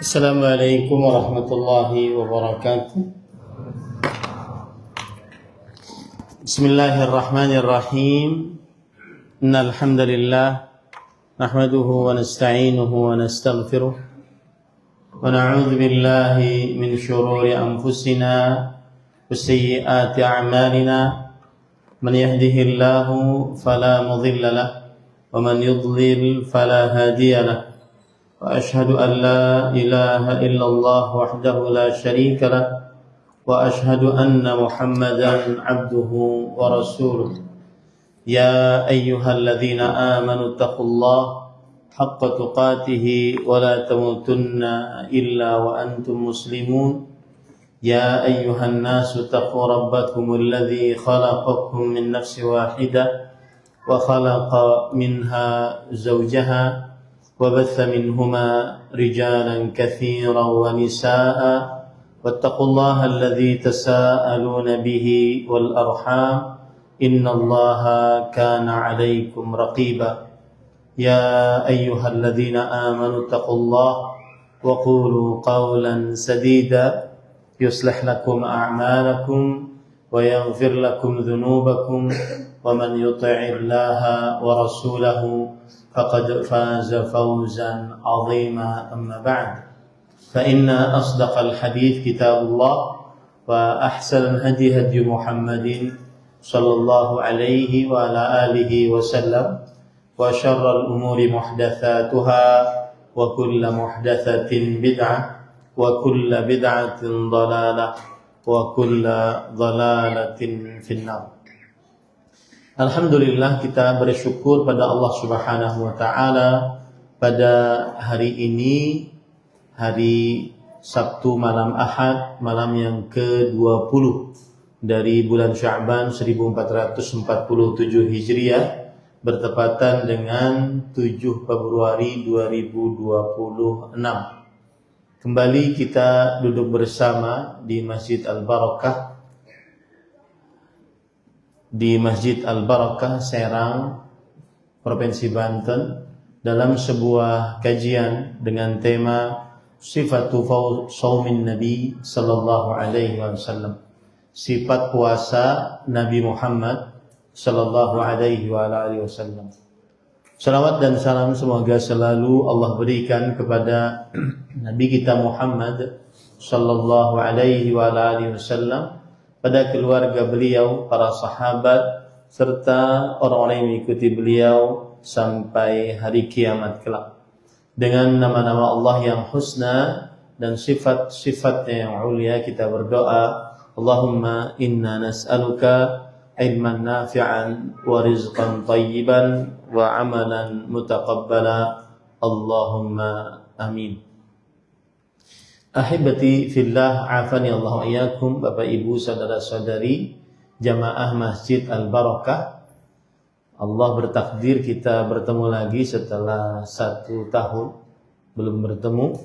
Assalamualaikum warahmatullahi wabarakatuh. Bismillahirrahmanirrahim. Innal hamdalillah nahmaduhu wa nasta'inuhu wa nastaghfiruh wa na'udzu billahi min shururi anfusina wa sayyiati a'malina. Man yahdihillahu fala mudilla lahu wa man yudlil fala hadiya lahu. وأشهد أن لا إله إلا الله وحده لا شريك له وأشهد أن محمدا عبده ورسوله يا أيها الذين آمنوا اتقوا الله حق تقاته ولا تموتن إلا وأنتم مسلمون يا أيها الناس اتقوا ربكم الذي خلقكم من نفس واحدة وخلق منها زوجها وبث منهما رجالا كثيرا ونساء واتقوا الله الذي تساءلون به والأرحام إن الله كان عليكم رقيبا يا أيها الذين آمنوا اتقوا الله وقولوا قولا سديدا يصلح لكم أعمالكم ويغفر لكم ذنوبكم ومن يطع الله ورسوله فقد فاز فوزا عظيما أما بعد فإن أصدق الحديث كتاب الله وأحسن الهدي هدي محمد صلى الله عليه وعلى آله وسلم وشر الأمور محدثاتها وكل محدثة بدعة وكل بدعة ضلالة وكل ضلالة في النار. Alhamdulillah, kita bersyukur pada Allah Subhanahu wa taala pada hari ini, hari Sabtu malam Ahad, malam yang ke-20 dari bulan Sya'ban 1447 Hijriah, bertepatan dengan 7 Februari 2026. Kembali kita duduk bersama di Masjid Al-Barakah, di Masjid Al-Barakah Serang, Provinsi Banten, dalam sebuah kajian dengan tema Sifatu Shaumin Nabi sallallahu alaihi wasallam, sifat puasa Nabi Muhammad sallallahu alaihi wasallam. Salawat dan salam semoga selalu Allah berikan kepada Nabi kita Muhammad sallallahu alaihi wasallam, pada keluarga beliau, para sahabat, serta orang-orang yang mengikuti beliau sampai hari kiamat kelak. Dengan nama-nama Allah yang husna dan sifat-sifatnya yang ulia, kita berdoa, Allahumma inna nas'aluka ilman nafi'an wa rizqan tayyiban wa amalan mutaqabbala. Allahumma amin. Ahibati fillah, afani Allah wa iyyakum, Bapak Ibu saudara-saudari jamaah Masjid Al-Barakah. Allah bertakdir kita bertemu lagi setelah 1 tahun belum bertemu,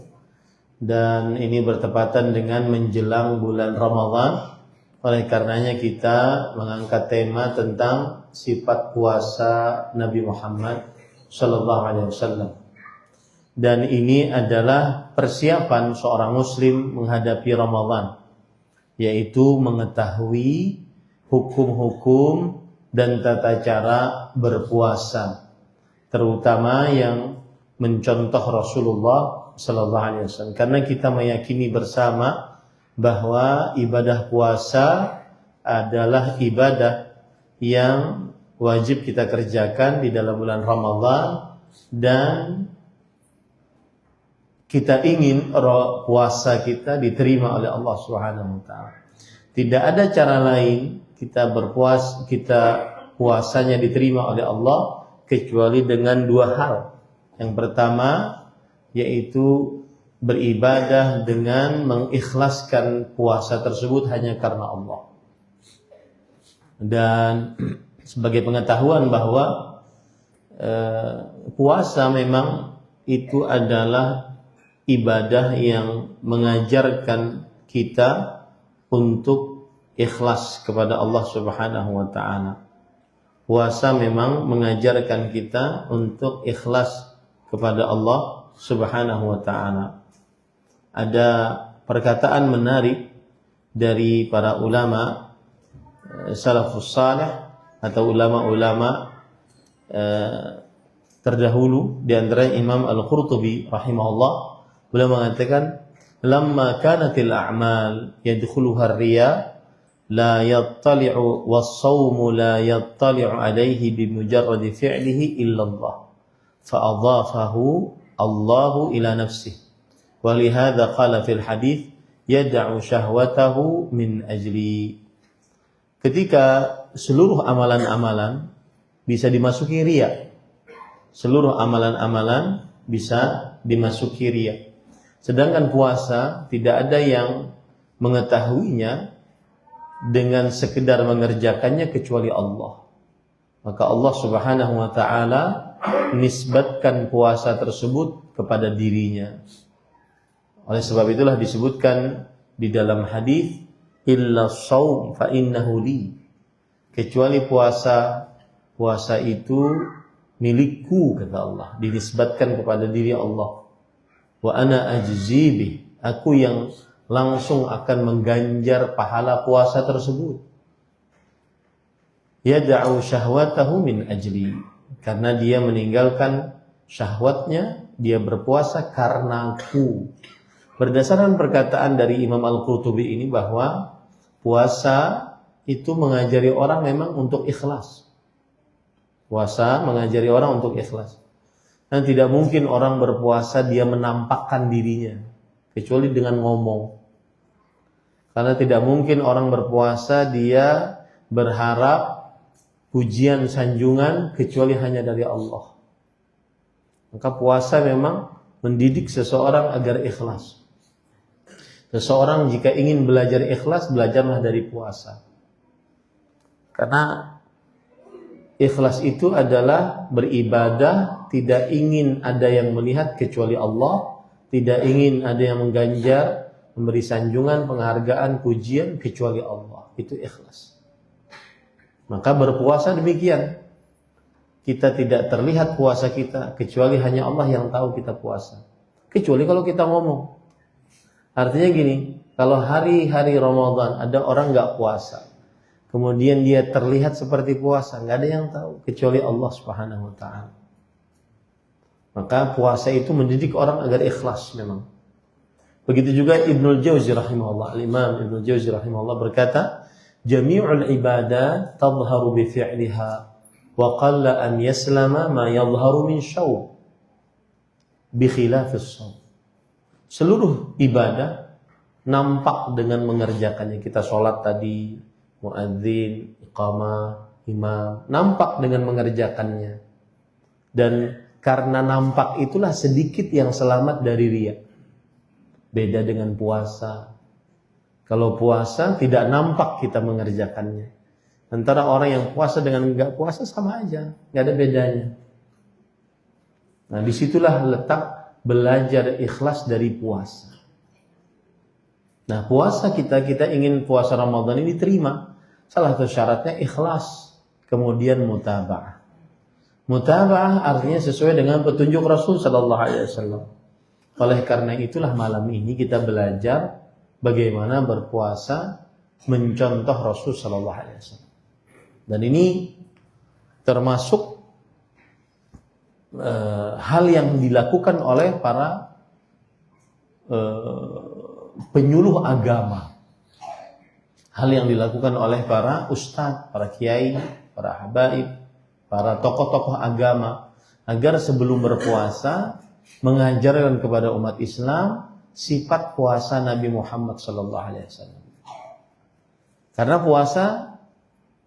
dan ini bertepatan dengan menjelang bulan Ramadan. Oleh karenanya kita mengangkat tema tentang sifat puasa Nabi Muhammad sallallahu alaihi wasallam. Dan ini adalah persiapan seorang muslim menghadapi Ramadan, yaitu mengetahui hukum-hukum dan tata cara berpuasa, terutama yang mencontoh Rasulullah sallallahu alaihi wasallam. Karena kita meyakini bersama bahwa ibadah puasa adalah ibadah yang wajib kita kerjakan di dalam bulan Ramadan, dan kita ingin puasa kita diterima oleh Allah Subhanahu wa taala. Tidak ada cara lain kita puasanya diterima oleh Allah kecuali dengan 2 hal. Yang pertama yaitu beribadah dengan mengikhlaskan puasa tersebut hanya karena Allah. Dan sebagai pengetahuan bahwa puasa memang itu adalah ibadah yang mengajarkan kita untuk ikhlas kepada Allah Subhanahu wa taala. Puasa memang mengajarkan kita untuk ikhlas kepada Allah Subhanahu wa taala. ada perkataan menarik dari para ulama salafus salih atau ulama-ulama terdahulu, di antaranya Imam Al-Qurtubi rahimahullah. Beliau mengatakan, lamma kanatil a'mal yadkhuluha ar-riya la yattali'u was-sawmu la yattali'u alayhi bimujarrad fi'lihi illa Allah fa adhafahu Allahu ila nafsihi wa lihadza qala fil hadits yad'u syahwatahu min ajli. Ketika seluruh amalan-amalan bisa dimasuki riya, seluruh amalan-amalan bisa dimasuki riya, sedangkan puasa tidak ada yang mengetahuinya dengan sekedar mengerjakannya kecuali Allah. Maka Allah Subhanahu wa taala nisbatkan puasa tersebut kepada dirinya. Oleh sebab itulah disebutkan di dalam hadis, illa shaum fa innahu li, kecuali puasa itu milikku, kata Allah, dinisbatkan kepada diri Allah. Wa ana ajzi bih, aku yang langsung akan mengganjar pahala puasa tersebut. Yad'u syahwatahu min ajli, karena dia meninggalkan syahwatnya, dia berpuasa karena aku. Berdasarkan perkataan dari Imam Al-Qurtubi ini bahwa puasa itu mengajari orang memang untuk ikhlas. Puasa mengajari orang untuk ikhlas. Dan tidak mungkin orang berpuasa dia menampakkan dirinya, kecuali dengan ngomong. Karena tidak mungkin orang berpuasa dia berharap pujian sanjungan kecuali hanya dari Allah. Maka puasa memang mendidik seseorang agar ikhlas. Seseorang jika ingin belajar ikhlas, belajarlah dari puasa. Karena ikhlas itu adalah beribadah, tidak ingin ada yang melihat kecuali Allah, tidak ingin ada yang mengganjar, memberi sanjungan, penghargaan, pujian kecuali Allah. Itu ikhlas. Maka berpuasa demikian. Kita tidak terlihat puasa kita, kecuali hanya Allah yang tahu kita puasa. Kecuali kalau kita ngomong. Artinya gini, kalau hari-hari Ramadan ada orang gak puasa, kemudian dia terlihat seperti puasa, gak ada yang tahu kecuali Allah Subhanahu wa ta'ala. Maka puasa itu mendidik orang agar ikhlas memang. Begitu juga Ibnul Jauzi rahimahullah, Al-Imam Ibnul Jauzi rahimahullah berkata, jami'ul ibadah tadhharu bi fi'liha wa qalla an yaslama ma yadhharu min syawm bi khilafis shaum. Seluruh ibadah nampak dengan mengerjakannya. Kita sholat tadi, muadzin, iqamah, imam, nampak dengan mengerjakannya. Dan karena nampak itulah sedikit yang selamat dari riya. Beda dengan puasa. Kalau puasa tidak nampak kita mengerjakannya. Antara orang yang puasa dengan enggak puasa sama aja, enggak ada bedanya. Nah, disitulah letak belajar ikhlas dari puasa. Nah, puasa kita ingin puasa Ramadan ini diterima. Salah satu syaratnya ikhlas, kemudian mutaba'ah. Mutaba'ah artinya sesuai dengan petunjuk Rasul sallallahu alaihi wasallam. Oleh karena itulah malam ini kita belajar bagaimana berpuasa mencontoh Rasul sallallahu alaihi wasallam. Dan ini termasuk hal yang dilakukan oleh para penyuluh agama. Hal yang dilakukan oleh para ustadz, para kiai, para habaib, para tokoh-tokoh agama, agar sebelum berpuasa mengajarkan kepada umat Islam sifat puasa Nabi Muhammad SAW. Karena puasa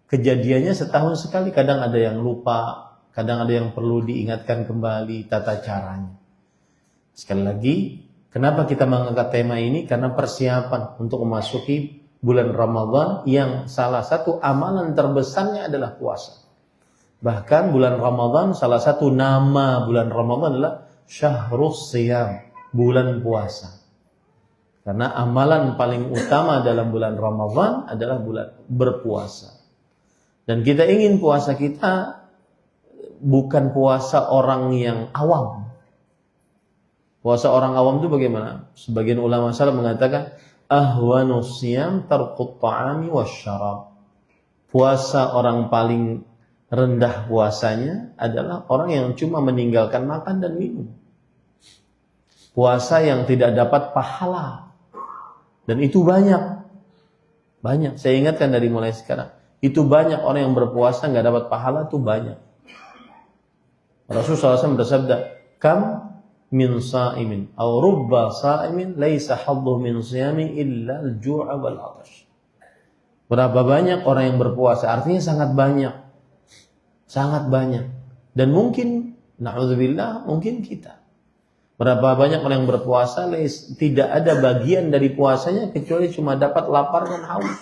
kejadiannya setahun sekali, kadang ada yang lupa, kadang ada yang perlu diingatkan kembali tata caranya. Sekali lagi, kenapa kita mengangkat tema ini? Karena persiapan untuk memasuki bulan Ramadan yang salah satu amalan terbesarnya adalah puasa. Bahkan bulan Ramadan, salah satu nama bulan Ramadan adalah Syahrus Siyam, bulan puasa. Karena amalan paling utama dalam bulan Ramadan adalah bulan berpuasa. Dan kita ingin puasa kita bukan puasa orang yang awam. Puasa orang awam itu bagaimana? Sebagian ulama salaf mengatakan ahwanus siyam tarkut ta'ami wasyarab. Puasa orang paling rendah puasanya adalah orang yang cuma meninggalkan makan dan minum. Puasa yang tidak dapat pahala. Dan itu banyak. Banyak. Saya ingatkan dari mulai sekarang. Itu banyak orang yang berpuasa nggak dapat pahala, itu banyak. Rasulullah SAW bersabda, kam min sa'imin aw rubba sa'imin laisa hadduhu min siyami illa al-ju'a wal 'atash. Berapa banyak orang yang berpuasa? Artinya sangat banyak. Sangat banyak. Dan mungkin na'udzubillah, mungkin kita. Berapa banyak orang yang berpuasa tidak ada bagian dari puasanya kecuali cuma dapat lapar dan haus.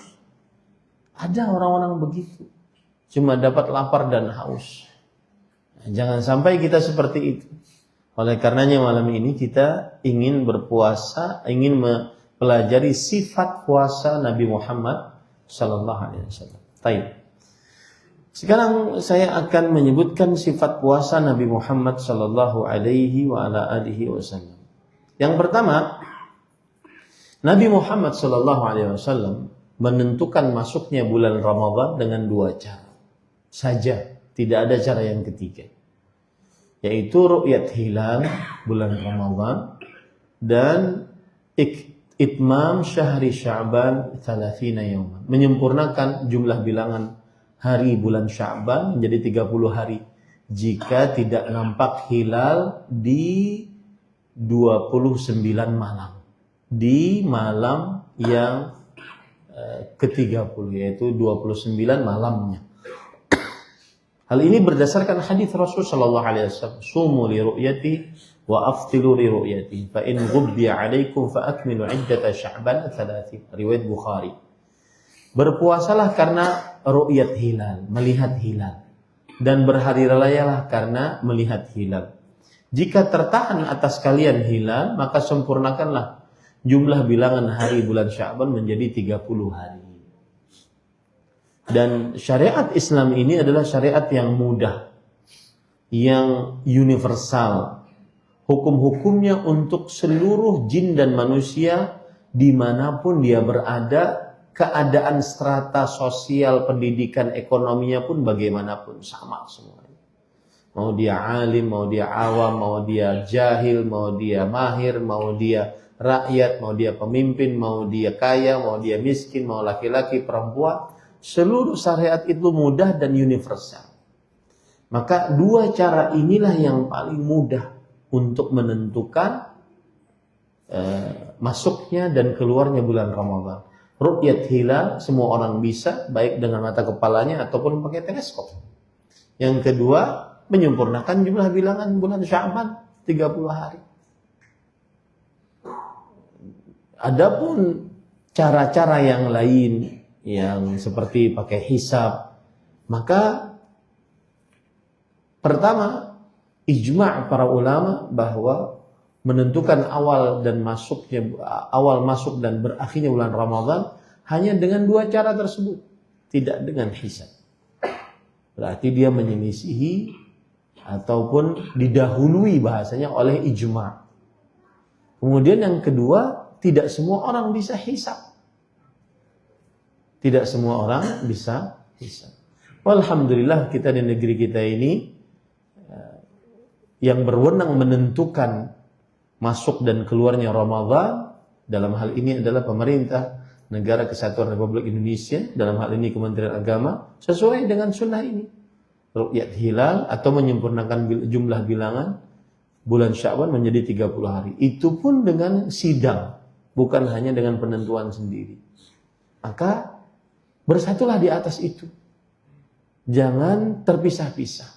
Ada orang-orang begitu. Cuma dapat lapar dan haus. Jangan sampai kita seperti itu. Oleh karenanya malam ini kita ingin berpuasa, ingin mempelajari sifat puasa Nabi Muhammad sallallahu alaihi wasallam. Baik. Sekarang saya akan menyebutkan sifat puasa Nabi Muhammad sallallahu alaihi wa ala alihi wasallam. Yang pertama, Nabi Muhammad sallallahu alaihi wasallam menentukan masuknya bulan Ramadan dengan dua cara saja, tidak ada cara yang ketiga. Yaitu ru'yat hilal bulan Ramadan dan itmam syahri Sya'ban 30 yawman. Menyempurnakan jumlah bilangan hari bulan Sya'ban menjadi 30 hari jika tidak nampak hilal di 29 malam. Di malam yang ke-30 yaitu 29 malamnya. Hal ini berdasarkan hadis Rasul sallallahu alaihi wasallam, "Sumu li ru'yati wa aftilu li ru'yati, fa in ghubbiya 'alaikum fa akmilu 'iddata Sya'ban 30." Riwayat Bukhari. Berpuasalah karena ru'yat hilal, melihat hilal, dan berhari rayalah karena melihat hilal. Jika tertahan atas kalian hilal, maka sempurnakanlah jumlah bilangan hari bulan Sya'ban menjadi 30 hari. Dan syariat Islam ini adalah syariat yang mudah, yang universal. Hukum-hukumnya untuk seluruh jin dan manusia dimanapun dia berada, keadaan strata sosial, pendidikan, ekonominya pun bagaimanapun sama semuanya. Mau dia alim, mau dia awam, mau dia jahil, mau dia mahir, mau dia rakyat, mau dia pemimpin, mau dia kaya, mau dia miskin, mau laki-laki, perempuan. Seluruh syariat itu mudah dan universal. Maka dua cara inilah yang paling mudah untuk menentukan masuknya dan keluarnya bulan Ramadan. Ru'yat hilal semua orang bisa, baik dengan mata kepalanya ataupun pakai teleskop. Yang kedua, menyempurnakan jumlah bilangan bulan Sya'ban 30 hari. Adapun cara-cara yang lain yang seperti pakai hisab, maka pertama ijma' para ulama bahwa menentukan awal masuk dan berakhirnya bulan Ramadan hanya dengan dua cara tersebut, tidak dengan hisab. Berarti dia menyelisihi ataupun didahului bahasanya oleh ijma'. Kemudian yang kedua, tidak semua orang bisa hisab. Tidak semua orang bisa hisab. Alhamdulillah kita di negeri kita ini yang berwenang menentukan masuk dan keluarnya Ramadan dalam hal ini adalah pemerintah Negara Kesatuan Republik Indonesia, dalam hal ini Kementerian Agama, sesuai dengan sunnah ini. Ru'yat hilal atau menyempurnakan jumlah bilangan bulan Sya'ban menjadi 30 hari. Itu pun dengan sidang, bukan hanya dengan penentuan sendiri. Maka bersatulah di atas itu. Jangan terpisah-pisah.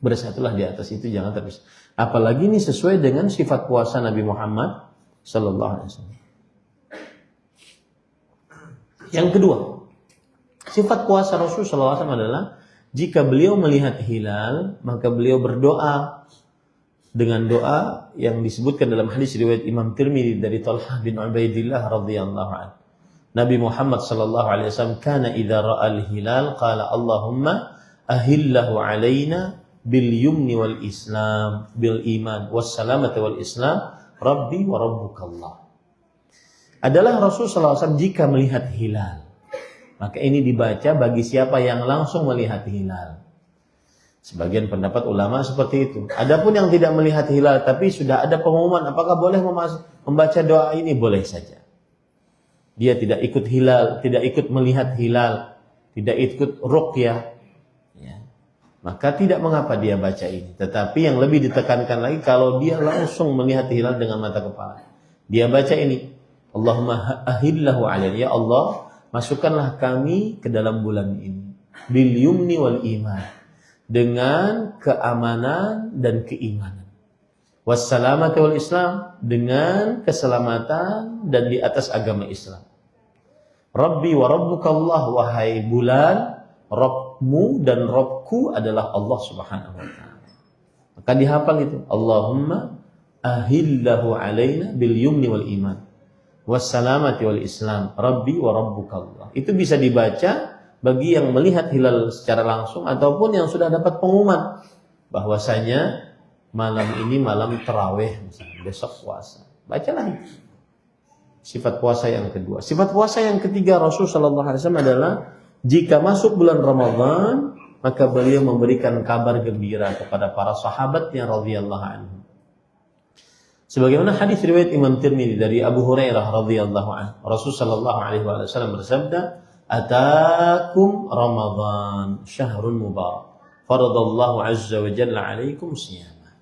Bersatulah di atas itu, jangan terpisah. Apalagi ini sesuai dengan sifat puasa Nabi Muhammad sallallahu alaihi wasallam. Yang kedua, sifat puasa Rasul sallallahu alaihi wasallam adalah jika beliau melihat hilal, maka beliau berdoa dengan doa yang disebutkan dalam hadis riwayat Imam Tirmidzi dari Talhah bin Ubaidillah radhiyallahu anhu. Nabi Muhammad sallallahu alaihi wasallam kana idza ra'al hilal qala Allahumma ahillahu alaina bil yumni wal islam bil iman was salamati wal islam rabbi wa rabbukallah. Adalah Rasulullah SAW jika melihat hilal. Maka ini dibaca bagi siapa yang langsung melihat hilal. Sebagian pendapat ulama seperti itu. Adapun yang tidak melihat hilal tapi sudah ada pengumuman, apakah boleh membaca doa ini? Boleh saja. Dia tidak ikut hilal, tidak ikut melihat hilal, tidak ikut ruqyah, ya. Maka tidak mengapa dia baca ini. Tetapi yang lebih ditekankan lagi kalau dia langsung melihat hilal dengan mata kepala, dia baca ini, Allahumma ahillahu alaina, ya Allah, masukkanlah kami ke dalam bulan ini bil yumni wal iman, dengan keamanan dan keimanan, wassalamati wal islam, dengan keselamatan dan di atas agama Islam, Rabbi wa rabbukallah, wahai bulan, Rabbmu dan Rabbku adalah Allah Subhanahu wa ta'ala. Maka dihafal itu, Allahumma ahillahu alaina bil yumni wal iman wassalamati wal islam Rabbi wa rabbukallah. Itu bisa dibaca bagi yang melihat hilal secara langsung ataupun yang sudah dapat pengumuman bahwasanya malam ini malam tarawih, misalnya besok puasa. Bacalah sifat puasa yang kedua. Sifat puasa yang ketiga Rasul sallallahu alaihi wasallam adalah jika masuk bulan Ramadan maka beliau memberikan kabar gembira kepada para sahabatnya radhiyallahu anhu. Sebagaimana hadis riwayat Imam Tirmidzi dari Abu Hurairah radhiyallahu anhu, Rasul sallallahu alaihi wasallam bersabda, "Atakum Ramadan syahrun mubarak, faradallahu azza wa jalla 'alaikum shiyama."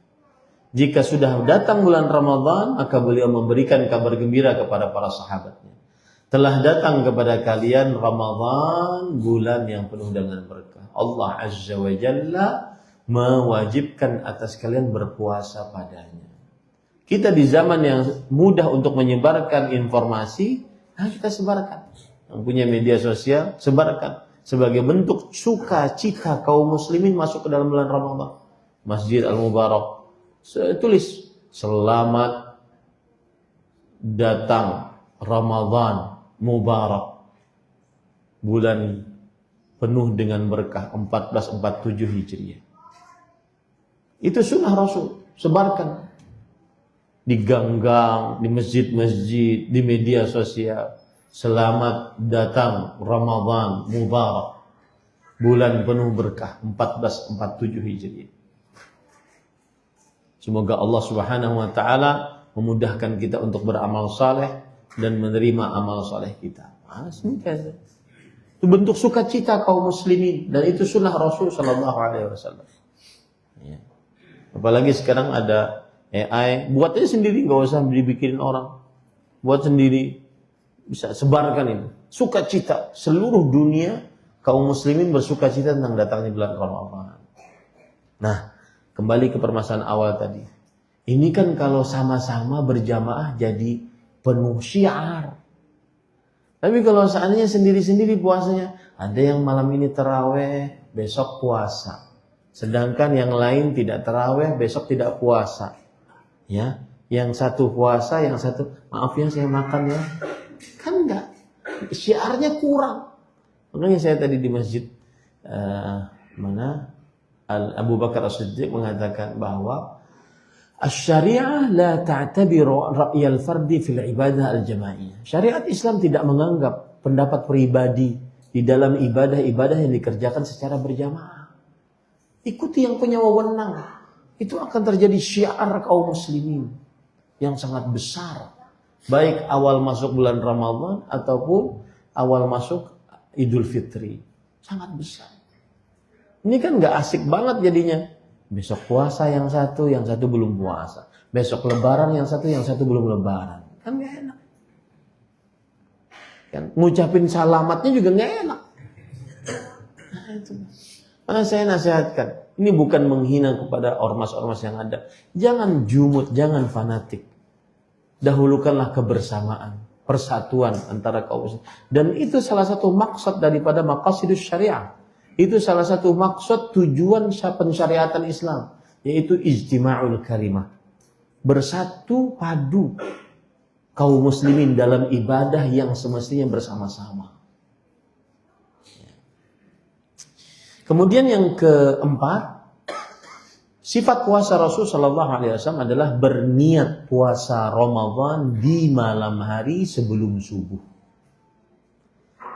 Jika sudah datang bulan Ramadan, maka beliau memberikan kabar gembira kepada para sahabatnya. Telah datang kepada kalian Ramadan, bulan yang penuh dengan berkah. Allah azza wa jalla mewajibkan atas kalian berpuasa padanya. Kita di zaman yang mudah untuk menyebarkan informasi, kita sebarkan. Yang punya media sosial, sebarkan. Sebagai bentuk sukacita kaum muslimin masuk ke dalam bulan Ramadan. Masjid Al-Mubarak tulis, selamat datang Ramadan Mubarak, bulan penuh dengan berkah 1447 Hijriah. Itu sunnah Rasul, sebarkan di gang-gang, di masjid-masjid, di media sosial. Selamat datang Ramadan Mubarak, bulan penuh berkah 1447 Hijriah. Semoga Allah Subhanahu wa taala memudahkan kita untuk beramal saleh dan menerima amal saleh kita. Itu bentuk sukacita kaum muslimin dan itu sunnah Rasul sallallahu alaihi wasallam. Ya. Apalagi sekarang ada AI, buat aja sendiri, nggak usah dibikin orang. Buat sendiri, bisa sebarkan itu. Sukacita seluruh dunia kaum muslimin bersukacita tentang datangnya bulan Ramadan. Nah, kembali ke permasalahan awal tadi. Ini kan kalau sama-sama berjamaah jadi penuh syiar. Tapi kalau seandainya sendiri-sendiri puasanya, ada yang malam ini taraweh, besok puasa. Sedangkan yang lain tidak taraweh, besok tidak puasa. Ya, yang satu puasa, yang satu maaf ya saya makan ya. Kan enggak. Syiarnya kurang. Makanya saya tadi di masjid Abu Bakar As-Siddiq mengatakan bahwa asy-syari'ah la ta'tabiru ra'yal fardi fil ibadah al-jamaiyah. Syariat Islam tidak menganggap pendapat pribadi di dalam ibadah-ibadah yang dikerjakan secara berjamaah. Ikuti yang punya wewenang. Itu akan terjadi syiar kaum muslimin yang sangat besar. Baik awal masuk bulan Ramadan ataupun awal masuk Idul Fitri. Sangat besar. Ini kan gak asik banget jadinya. Besok puasa yang satu belum puasa. Besok lebaran yang satu belum lebaran. Kan gak enak. Kan ngucapin salamatnya juga gak enak. Nah, itu. Maka saya nasihatkan. Ini bukan menghina kepada ormas-ormas yang ada. Jangan jumut, jangan fanatik. Dahulukanlah kebersamaan, persatuan antara kaum muslimin. Dan itu salah satu maksud daripada maqasidus syariah. Itu salah satu maksud tujuan pensyariatan Islam, yaitu ijtima'ul kalimah. Bersatu padu kaum muslimin dalam ibadah yang semestinya bersama-sama. Kemudian yang keempat, Sifat puasa Rasul Shallallahu Alaihi Wasallam adalah berniat puasa Ramadan di malam hari sebelum subuh.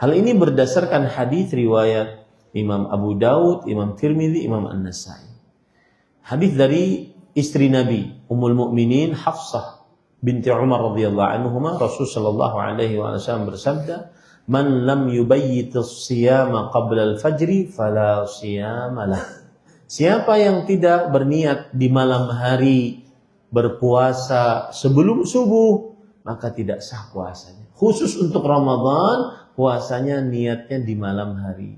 Hal ini berdasarkan hadis riwayat Imam Abu Daud, Imam Tirmidzi, Imam An-Nasai. Hadis dari istri Nabi Ummul Mukminin Hafsah binti Umar radhiyallahu anhuma, Rasul Shallallahu Alaihi Wasallam bersabda, "Man lam yubayyit as-siyama qabla al-fajri fala siyama lah." Siapa yang tidak berniat di malam hari berpuasa sebelum subuh, maka tidak sah puasanya. Khusus untuk Ramadan, puasanya niatnya di malam hari.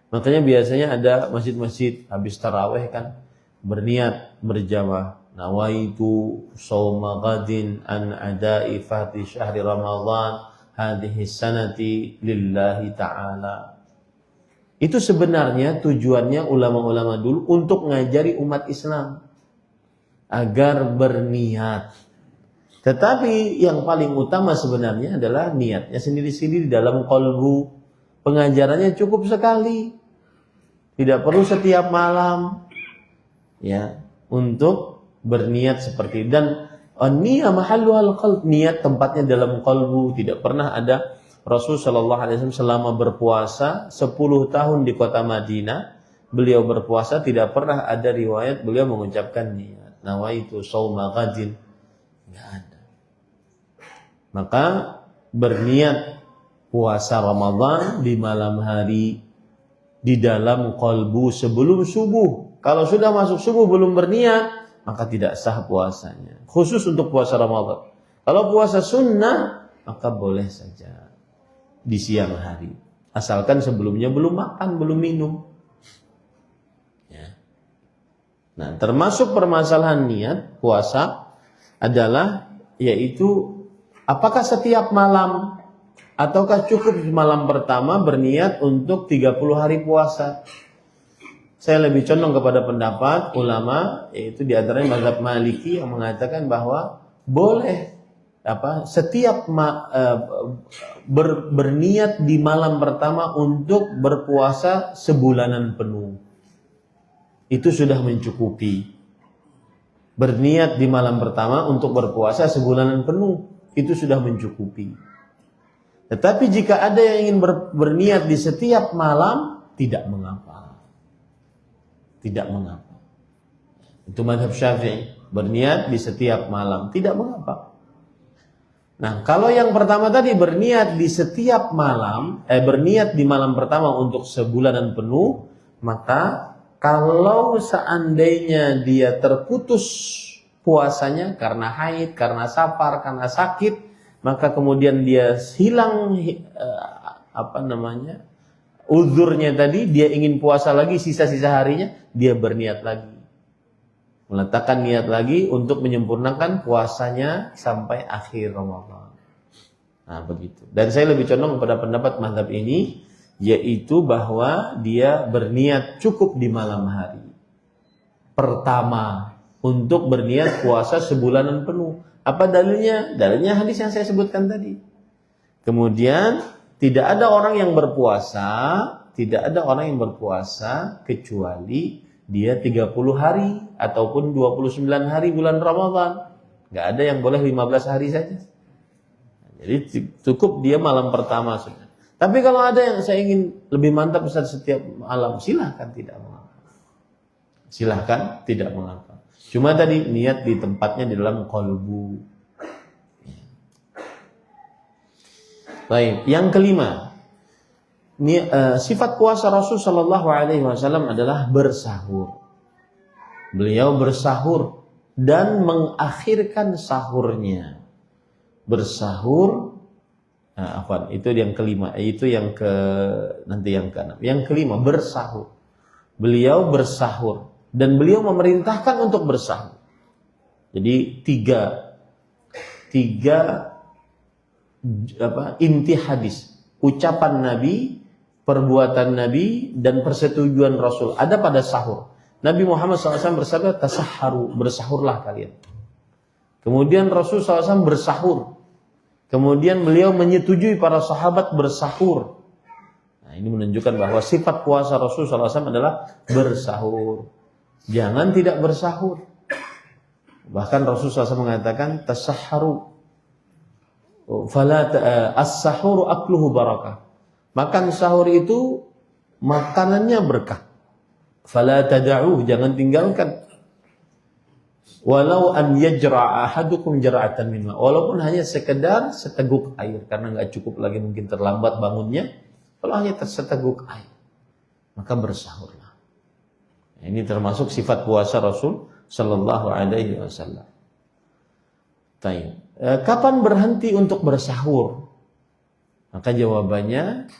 Makanya biasanya ada masjid-masjid habis tarawih kan berniat berjamaah. Nawaitu shauma ghadin an ada'i fati syahri Ramadan hadhihi sanati lillahi ta'ala. Itu sebenarnya tujuannya ulama-ulama dulu untuk ngajari umat Islam agar berniat. Tetapi yang paling utama sebenarnya adalah niatnya sendiri-sendiri dalam qalbu. Pengajarannya cukup sekali. Tidak perlu setiap malam ya untuk berniat seperti itu. Dan niyah mahalluhal qalb, niat tempatnya dalam qalbu. Tidak pernah ada Rasul Shallallahu Alaihi Wasallam selama berpuasa 10 tahun di kota Madinah, beliau berpuasa tidak pernah ada riwayat beliau mengucapkan niat nawaitu shauma ghadin, enggak ada. Maka berniat puasa Ramadan di malam hari di dalam qalbu sebelum subuh. Kalau sudah masuk subuh belum berniat, maka tidak sah puasanya. Khusus untuk puasa Ramadan. Kalau puasa sunnah, maka boleh saja di siang hari, asalkan sebelumnya belum makan, belum minum ya. Nah, termasuk permasalahan niat puasa adalah yaitu apakah setiap malam ataukah cukup di malam pertama berniat untuk 30 hari puasa. Saya lebih condong kepada pendapat ulama, yaitu di antaranya mazhab Maliki yang mengatakan bahwa boleh setiap berniat di malam pertama untuk berpuasa sebulanan penuh. Itu sudah mencukupi. Berniat di malam pertama untuk berpuasa sebulanan penuh, itu sudah mencukupi. Tetapi jika ada yang ingin berniat di setiap malam, tidak mengapa. Tidak mengapa. Itu mazhab Syafi'i, berniat di setiap malam, tidak mengapa. Nah, kalau yang pertama tadi berniat di setiap malam, berniat di malam pertama untuk sebulanan penuh, maka kalau seandainya dia terputus puasanya karena haid, karena safar, karena sakit, maka kemudian dia hilang uzurnya tadi, dia ingin puasa lagi sisa-sisa harinya, dia berniat lagi. Meletakkan niat lagi untuk menyempurnakan puasanya sampai akhir Ramadan. Nah, begitu. Dan saya lebih condong kepada pendapat mazhab ini, yaitu bahwa dia berniat cukup di malam hari pertama untuk berniat puasa sebulanan penuh. Apa dalilnya? Dalilnya hadis yang saya sebutkan tadi. Kemudian tidak ada orang yang berpuasa kecuali dia 30 hari ataupun 29 hari bulan Ramadan. Enggak ada yang boleh 15 hari saja. Jadi cukup dia malam pertama saja. Tapi kalau ada yang saya ingin lebih mantap Ustaz setiap malam, silahkan, tidak mengapa. Silahkan, tidak mengapa. Cuma tadi niat di tempatnya di dalam qalbu. Baik, yang kelima. Sifat puasa Rasul Shallallahu Alaihi Wasallam adalah bersahur. Beliau bersahur dan mengakhirkan sahurnya. Bersahur, itu yang kelima. Itu yang nanti yang keenam. Yang kelima, bersahur. Beliau bersahur dan beliau memerintahkan untuk bersahur. Jadi tiga inti hadis, ucapan Nabi, perbuatan Nabi, dan persetujuan Rasul ada pada sahur. Nabi Muhammad SAW bersabda, tasahharu, bersahurlah kalian. Kemudian Rasul SAW bersahur. Kemudian beliau menyetujui para sahabat bersahur. Nah, ini menunjukkan bahwa sifat puasa Rasul SAW adalah bersahur. Jangan tidak bersahur. Bahkan Rasulullah SAW mengatakan tasahharu as-sahuru akluhu barakah. Makan sahur itu makanannya berkah. Fala tada'uh, jangan tinggalkan. Walau an yajra'a ahadukum jara'atan min ma. Walaupun hanya sekedar seteguk air, karena enggak cukup lagi mungkin terlambat bangunnya. Kalau hanya seteguk air, maka bersahurlah. Ini termasuk sifat puasa Rasul sallallahu alaihi wasallam. Kapan berhenti untuk bersahur? Maka jawabannya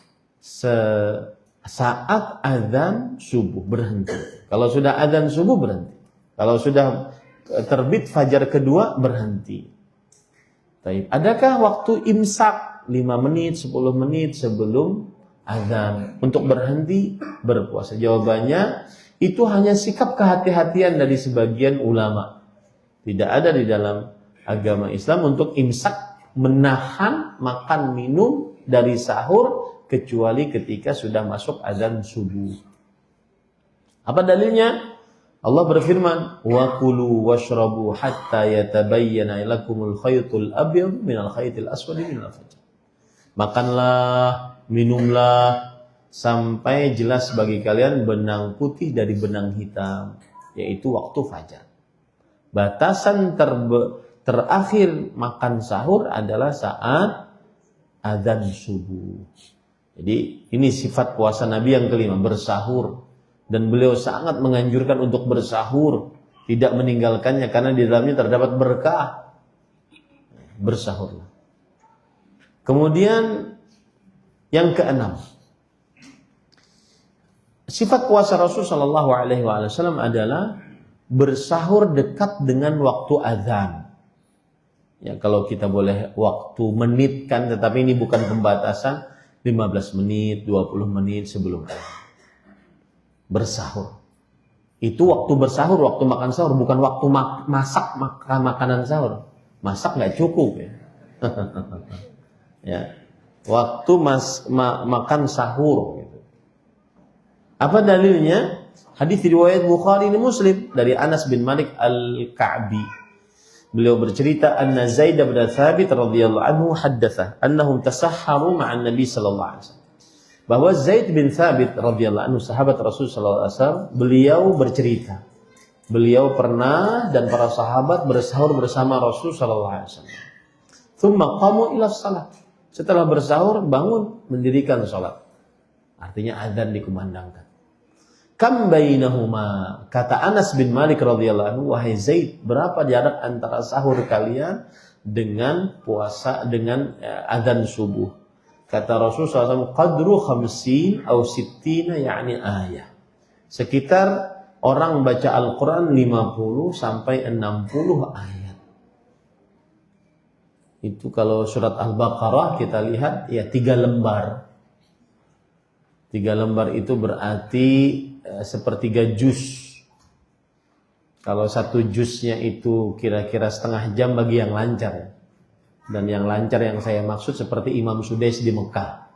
saat azan subuh berhenti. Kalau sudah azan subuh berhenti. Kalau sudah terbit fajar kedua berhenti. Adakah waktu imsak 5 menit, 10 menit sebelum azan untuk berhenti berpuasa? Jawabannya itu hanya sikap kehati-hatian dari sebagian ulama. Tidak ada di dalam agama Islam untuk imsak, menahan makan minum dari sahur kecuali ketika sudah masuk azan subuh. Apa dalilnya? Allah berfirman, "Wa kulu washrabu hatta yatabayyana lakumul khaytul abyad minal khaytil aswadi minal fajr." Makanlah, minumlah sampai jelas bagi kalian benang putih dari benang hitam, yaitu waktu fajar. Batasan terakhir makan sahur adalah saat azan subuh. Jadi ini sifat puasa Nabi yang kelima, bersahur. Dan beliau sangat menganjurkan untuk bersahur, tidak meninggalkannya karena di dalamnya terdapat berkah. Bersahurlah. Kemudian yang keenam, sifat puasa Rasul sallallahu alaihi wasallam adalah bersahur dekat dengan waktu azan. Ya, kalau kita boleh waktu menit kan, tetapi ini bukan pembatasan 15 menit, 20 menit sebelum azan. Bersahur. Itu waktu bersahur, waktu makan sahur, bukan waktu masak makanan sahur. Masak nggak cukup ya. Ya. Waktu makan sahur gitu. Apa dalilnya? Hadis riwayat Bukhari dan Muslim dari Anas bin Malik Al-Ka'bi. Beliau bercerita, anna Zaid bin Thabit radhiyallahu anhu haddatha annahum tasahharu ma'an Nabi sallallahu alaihi wasallam. Bahwa Zaid bin Thabit radhiyallahu anhu, sahabat Rasul sallallahu alaihi wasallam, beliau bercerita, beliau pernah dan para sahabat bersahur bersama Rasul sallallahu alaihi wasallam. Tsumma qamu ila shalah. Setelah bersahur bangun mendirikan salat. Artinya azan dikumandangkan. Kam bainahuma, kata Anas bin Malik radhiyallahu anhu, wahai Zaid, berapa jarak antara sahur kalian dengan puasa, dengan azan subuh? Kata Rasulullah SAW, qadru 50 atau 60 yakni ayat. Sekitar orang baca Al-Quran 50 sampai 60 ayat. Itu kalau surat Al-Baqarah kita lihat ya 3 lembar. 3 lembar itu berarti sepertiga juz. Kalau 1 juznya itu kira-kira setengah jam bagi yang lancar ya. Dan yang lancar yang saya maksud seperti Imam Sudais di Mekah.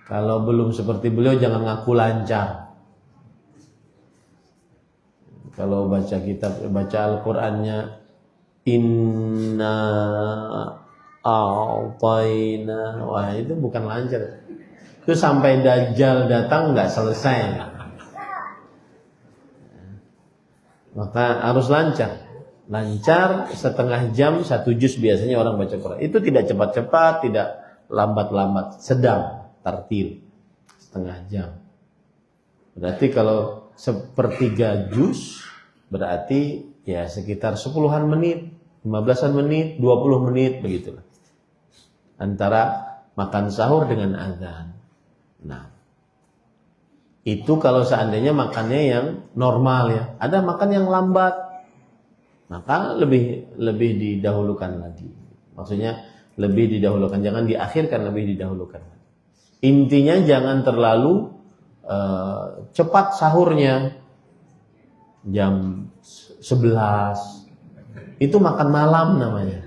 Kalau belum seperti beliau jangan ngaku lancar. Kalau baca kitab, baca Al-Qur'annya inna a'tayna, wah itu bukan lancar. Itu sampai Dajjal datang nggak selesai. Maka harus lancar. Lancar setengah jam, 1 juz biasanya orang baca Quran. Itu tidak cepat-cepat, tidak lambat-lambat, sedang, tartil, setengah jam. Berarti kalau sepertiga juz, berarti ya sekitar 10-an menit, 15-an menit, 20 menit, begitulah. Antara makan sahur dengan azan. Nah, itu kalau seandainya makannya yang normal ya. Ada makan yang lambat, maka lebih didahulukan lagi. Maksudnya lebih didahulukan, jangan diakhirkan, lebih didahulukan. Intinya jangan terlalu cepat sahurnya. Jam 11 itu makan malam namanya,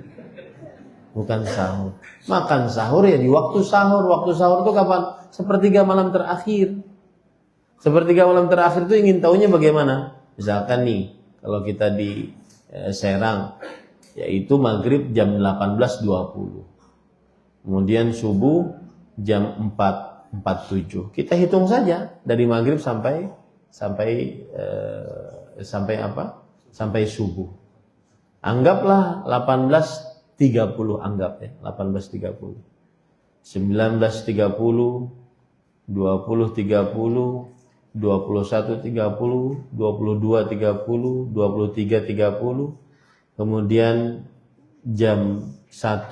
bukan sahur. Makan sahur ya di waktu sahur. Waktu sahur itu kapan? Sepertiga malam terakhir. Sepertiga malam terakhir itu ingin tahunya bagaimana? Misalkan nih, kalau kita di Serang, yaitu maghrib jam 18.20. Kemudian subuh jam 4.47. Kita hitung saja dari maghrib sampai subuh. Anggaplah 18.30, anggap ya, 18.30. 19.30, 20.30, 21.30, 22.30, 23.30, kemudian jam 1.30,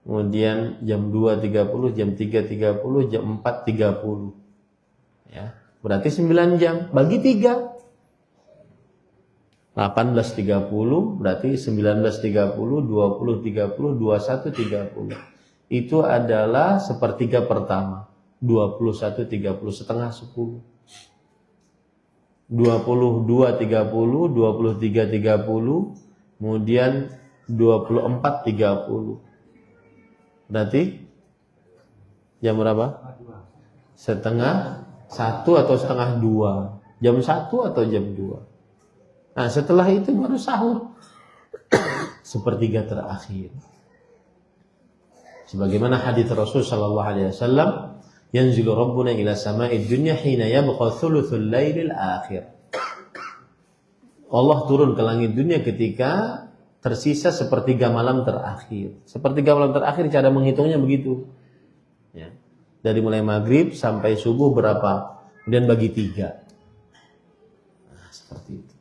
kemudian jam 2.30, jam 3.30, jam 4.30. Ya, berarti 9 jam bagi 3. 18.30 berarti 19.30, 20.30, 21.30. Itu adalah sepertiga pertama. 21.30 setengah 10. 22.30, 23.30, kemudian 24.30. Berarti jam berapa? Setengah 1 atau setengah 2. Jam 1 atau jam 2. Nah, setelah itu baru sahur. Sepertiga terakhir. Sebagaimana hadits Rasul sallallahu alaihi wasallam, yanzilu rabbuna ila sama'id dunya hina yabqa thuluthul lailil akhir. Allah turun ke langit dunia ketika tersisa sepertiga malam terakhir. Sepertiga malam terakhir cara menghitungnya begitu. Ya. Dari mulai maghrib sampai subuh berapa? Kemudian bagi 3. Nah, seperti itu.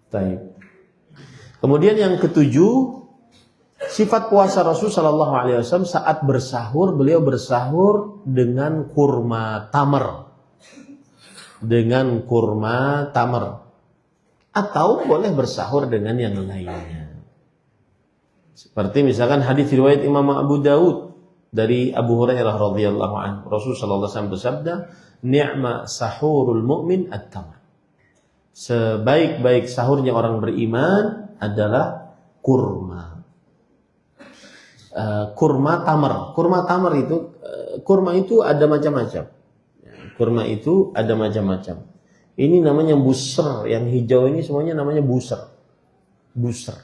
Baik. Kemudian yang ketujuh, sifat puasa Rasul sallallahu alaihi wasallam saat bersahur, beliau bersahur dengan kurma tamar. Dengan kurma tamar. Atau boleh bersahur dengan yang lainnya. Seperti misalkan hadis riwayat Imam Abu Daud dari Abu Hurairah radhiyallahu anhu. Rasul sallallahu alaihi wasallam bersabda, "Ni'ma sahurul mu'min at-tamar." Sebaik-baik sahurnya orang beriman adalah kurma. Kurma tamar. Kurma tamar itu, kurma itu ada macam-macam. Kurma itu ada macam-macam. Ini namanya busr, yang hijau ini semuanya namanya busr. Busr.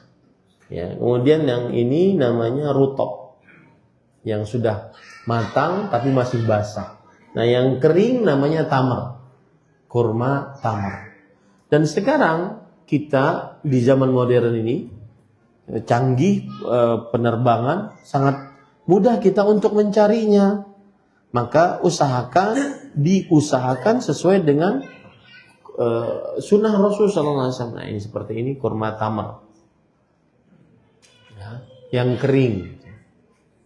Ya, kemudian yang ini namanya rutop. Yang sudah matang tapi masih basah. Nah, yang kering namanya tamar. Kurma tamar. Dan sekarang kita di zaman modern ini canggih, penerbangan sangat mudah kita untuk mencarinya. Maka diusahakan sesuai dengan sunnah Rasul sallallahu alaihi wasallam. Nah, ini seperti ini kurma tamar. Ya, yang kering.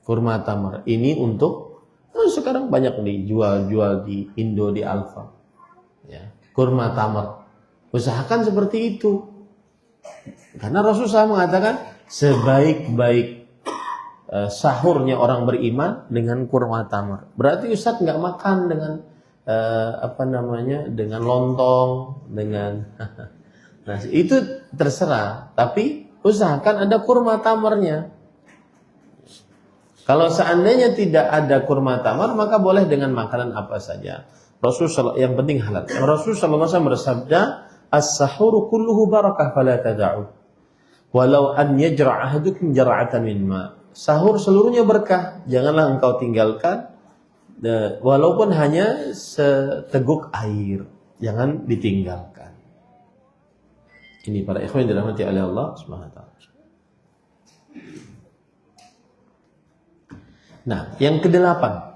Kurma tamar. Ini untuk sekarang banyak dijual di Indo, di Alfa. Ya, kurma tamar. Usahakan seperti itu. Karena Rasul SAW mengatakan sebaik-baik sahurnya orang beriman dengan kurma tamar. Berarti Ustaz nggak makan dengan dengan lontong, dengan nah itu terserah, tapi usahakan ada kurma tamarnya. Kalau seandainya tidak ada kurma tamar, maka boleh dengan makanan apa saja. Yang penting halal. Rasul sallallahu alaihi wasallam bersabda, "As-sahuru kulluhu barakah fala tada'u. Walau an yajra' ahadukum jar'atan min ma." Sahur seluruhnya berkah, janganlah engkau tinggalkan walaupun hanya seteguk air, jangan ditinggalkan. Ini para ikhwan yang dirahmati oleh Allah Subhanahu wa taala. Nah, yang kedelapan,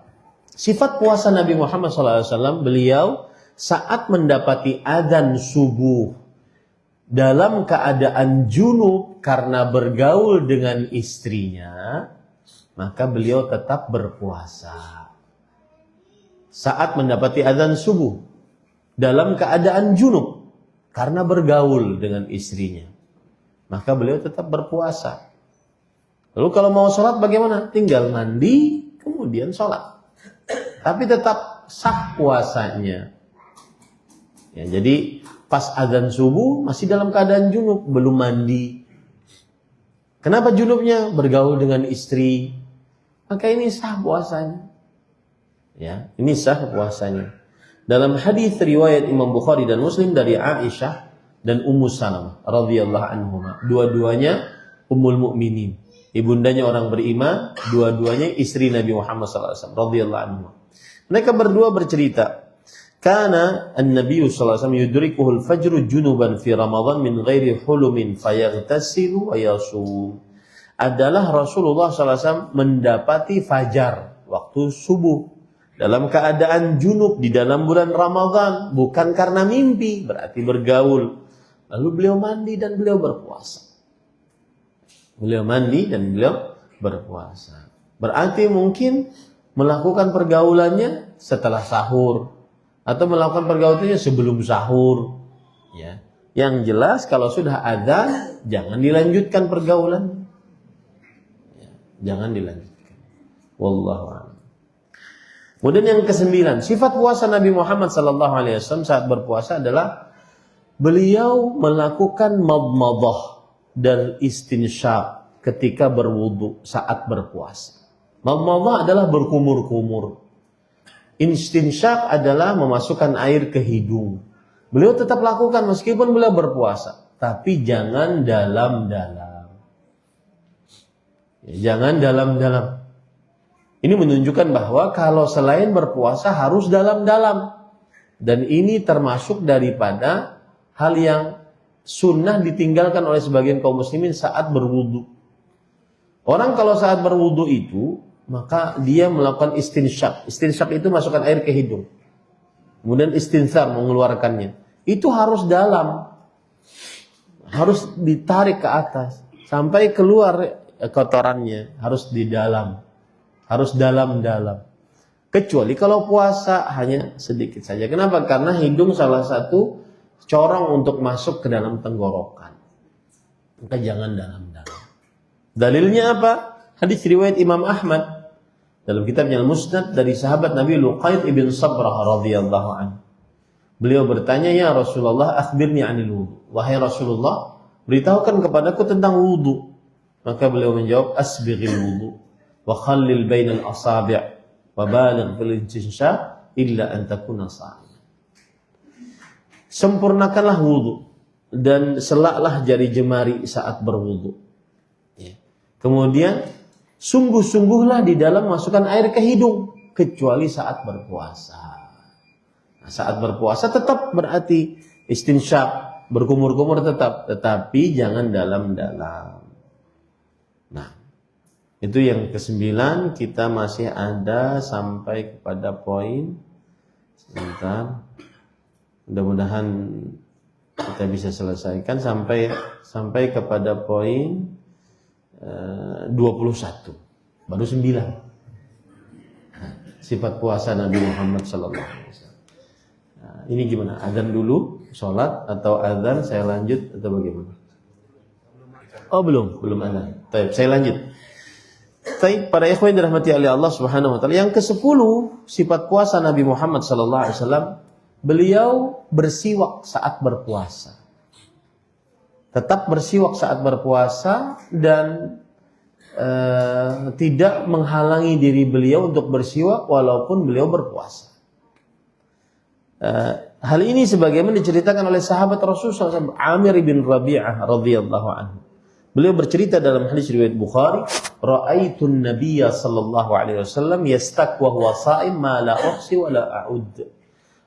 sifat puasa Nabi Muhammad SAW, beliau saat mendapati azan subuh dalam keadaan junub karena bergaul dengan istrinya, maka beliau tetap berpuasa. Saat mendapati azan subuh dalam keadaan junub karena bergaul dengan istrinya, maka beliau tetap berpuasa. Lalu kalau mau sholat bagaimana? Tinggal mandi kemudian sholat, tapi tetap sah puasanya. Ya, jadi pas azan subuh masih dalam keadaan junub, belum mandi. Kenapa junubnya? Bergaul dengan istri. Maka ini sah puasanya. Ya, ini sah puasanya. Dalam hadis riwayat Imam Bukhari dan Muslim dari Aisyah dan Ummu Salamah radhiyallahu anhuma, dua-duanya ummul mukminin, ibundanya orang beriman, dua-duanya istri Nabi Muhammad sallallahu alaihi wasallam radhiyallahu anhuma. Mereka berdua bercerita, kana an-nabiy sallallahu alaihi wasallam yudrikuhu al-fajr junuban fi Ramadan min ghairi hulumin fayaghtasilu wa yasum. Adalah Rasulullah sallallahu alaihi wasallam mendapati fajar waktu subuh dalam keadaan junub di dalam bulan Ramadan, bukan karena mimpi, berarti bergaul. Lalu beliau mandi dan beliau berpuasa. Beliau mandi dan beliau berpuasa. Berarti mungkin melakukan pergaulannya setelah sahur atau melakukan pergaulannya sebelum sahur. Ya. Yang jelas kalau sudah adzan jangan dilanjutkan pergaulan. Ya. Jangan dilanjutkan. Wallahu a'lam. Kemudian yang ke-9, sifat puasa Nabi Muhammad SAW saat berpuasa adalah beliau melakukan madmadah dan istinsyaq ketika berwudu saat berpuasa. Madmadah adalah berkumur-kumur. Istinsyaq adalah memasukkan air ke hidung. Beliau tetap lakukan meskipun beliau berpuasa, tapi jangan dalam-dalam. Ya, jangan dalam-dalam. Ini menunjukkan bahwa kalau selain berpuasa harus dalam-dalam. Dan ini termasuk daripada hal yang sunnah ditinggalkan oleh sebagian kaum muslimin saat berwudu. Orang kalau saat berwudu itu, maka dia melakukan istinsyaq. Istinsyaq itu masukkan air ke hidung. Kemudian istinsar mengeluarkannya. Itu harus dalam. Harus ditarik ke atas. Sampai keluar kotorannya. Harus di dalam. Harus dalam-dalam. Kecuali kalau puasa hanya sedikit saja. Kenapa? Karena hidung salah satu corong untuk masuk ke dalam tenggorokan. Maka jangan dalam-dalam. Dalilnya apa? Hadis riwayat Imam Ahmad dalam kitabnya Al-Musnad dari sahabat Nabi Luqaid ibn Sabrah radhiyallahu anhu. Beliau bertanya, "Ya Rasulullah, akhbirni 'anil wudu." Wahai Rasulullah, beritahukan kepadaku tentang wudu. Maka beliau menjawab, "Asbighil wudu wa khallil bainal asabi' wa baligh fil istinshaq illa an takuna sha'iman." Sempurnakanlah wudu dan selaklah jari jemari saat berwudu. Ya. Kemudian sungguh-sungguhlah di dalam masukkan air ke hidung kecuali saat berpuasa. Nah, saat berpuasa tetap berarti istinsyaq, berkumur-kumur tetap, tetapi jangan dalam-dalam. Nah, itu yang ke-9, kita masih ada sampai kepada poin. Sebentar. Mudah-mudahan kita bisa selesaikan sampai kepada poin 21. Baru 9. Sifat puasa Nabi Muhammad sallallahu alaihi wasallam. Nah, ini gimana? Azan dulu, sholat atau azan saya lanjut atau bagaimana? Oh, belum azan. Baik, saya lanjut. Baik, para ikhwan yang dirahmati oleh Allah Subhanahu wa taala, yang ke-10 sifat puasa Nabi Muhammad sallallahu alaihi wasallam, beliau bersiwak saat berpuasa. Tetap bersiwak saat berpuasa dan tidak menghalangi diri beliau untuk bersiwak walaupun beliau berpuasa. Hal ini sebagaimana diceritakan oleh sahabat Rasulullah SAW, Amir bin Rabi'ah radhiyallahu anhu. Beliau bercerita dalam hadis riwayat Bukhari, "Ra'aitun Nabiyya sallallahu alaihi wasallam yastak wa huwa sha'im ma la uhsi wa la a'ud."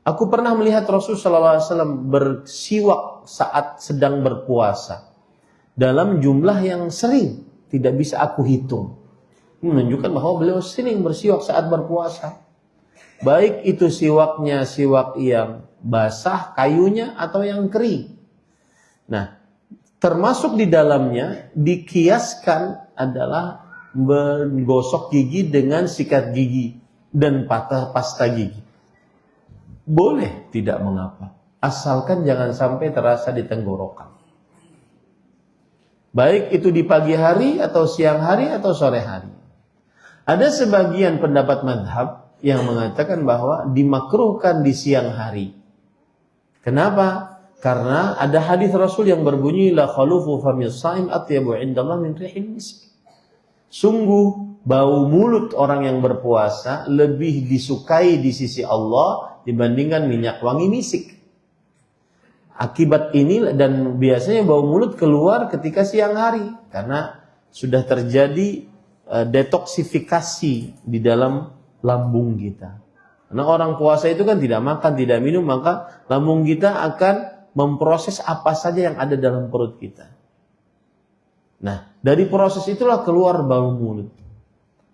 Aku pernah melihat Rasul sallallahu alaihi wasallam bersiwak saat sedang berpuasa dalam jumlah yang sering, tidak bisa aku hitung. Ini menunjukkan bahwa beliau sering bersiwak saat berpuasa. Baik itu siwaknya siwak yang basah kayunya atau yang kering. Nah, termasuk di dalamnya dikiaskan adalah menggosok gigi dengan sikat gigi dan pasta gigi. Boleh, tidak mengapa. Asalkan jangan sampai terasa di tenggorokan. Baik itu di pagi hari atau siang hari atau sore hari. Ada sebagian pendapat mazhab yang mengatakan bahwa dimakruhkan di siang hari. Kenapa? Karena ada hadis Rasul yang berbunyi, "La khalufu famis shaim atyabu 'indallah min rihil misk." Sungguh bau mulut orang yang berpuasa lebih disukai di sisi Allah dibandingkan minyak wangi misik. Akibat ini dan biasanya bau mulut keluar ketika siang hari karena sudah terjadi detoksifikasi di dalam lambung kita. Karena orang puasa itu kan tidak makan, tidak minum, maka lambung kita akan memproses apa saja yang ada dalam perut kita. Nah, dari proses itulah keluar bau mulut.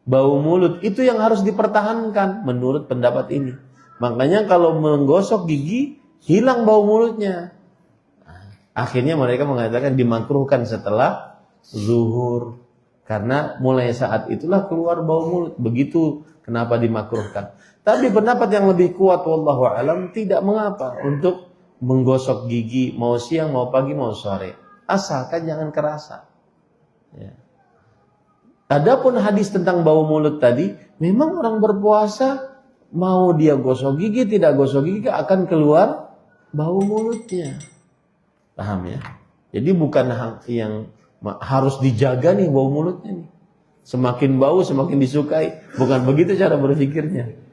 Bau mulut itu yang harus dipertahankan menurut pendapat ini. Makanya kalau menggosok gigi, hilang bau mulutnya. Akhirnya mereka mengatakan dimakruhkan setelah zuhur. Karena mulai saat itulah keluar bau mulut. Begitu kenapa dimakruhkan. Tapi pendapat yang lebih kuat, wallahu alam, tidak mengapa untuk menggosok gigi mau siang, mau pagi, mau sore. Asalkan jangan kerasa. Ya. Adapun hadis tentang bau mulut tadi, memang orang berpuasa mau dia gosok gigi, tidak gosok gigi akan keluar bau mulutnya. Paham ya? Jadi bukan yang harus dijaga nih bau mulutnya nih. Semakin bau semakin disukai. Bukan begitu cara berpikirnya.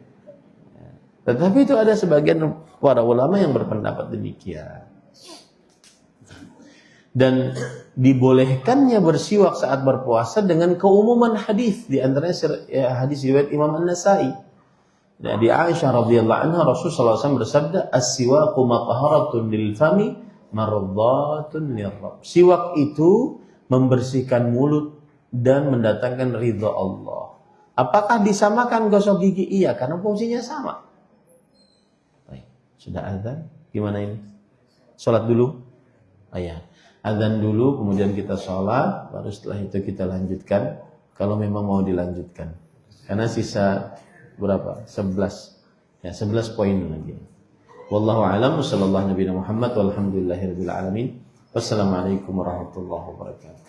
Tetapi itu ada sebagian para ulama yang berpendapat demikian. Dan dibolehkannya bersiwak saat berpuasa dengan keumuman hadis, di antaranya hadis riwayat Imam An-Nasa'i. Dari Aisyah radhiyallahu anha, Rasulullah SAW bersabda, "As-siwaqu mathaharatun lil fami, mardhatun lirrabb." Siwak itu membersihkan mulut dan mendatangkan ridha Allah. Apakah disamakan gosok gigi? Iya, karena fungsinya sama. Baik, sudah azan? Gimana ini? Salat dulu? Ayah. Azan dulu, kemudian kita sholat, baru setelah itu kita lanjutkan. Kalau memang mau dilanjutkan. Karena sisa berapa? 11. Ya, 11 poin lagi. Wallahu a'lam, sallallahu nabiyana Muhammad, walhamdulillahirabbil alamin. Wassalamualaikum warahmatullahi wabarakatuh.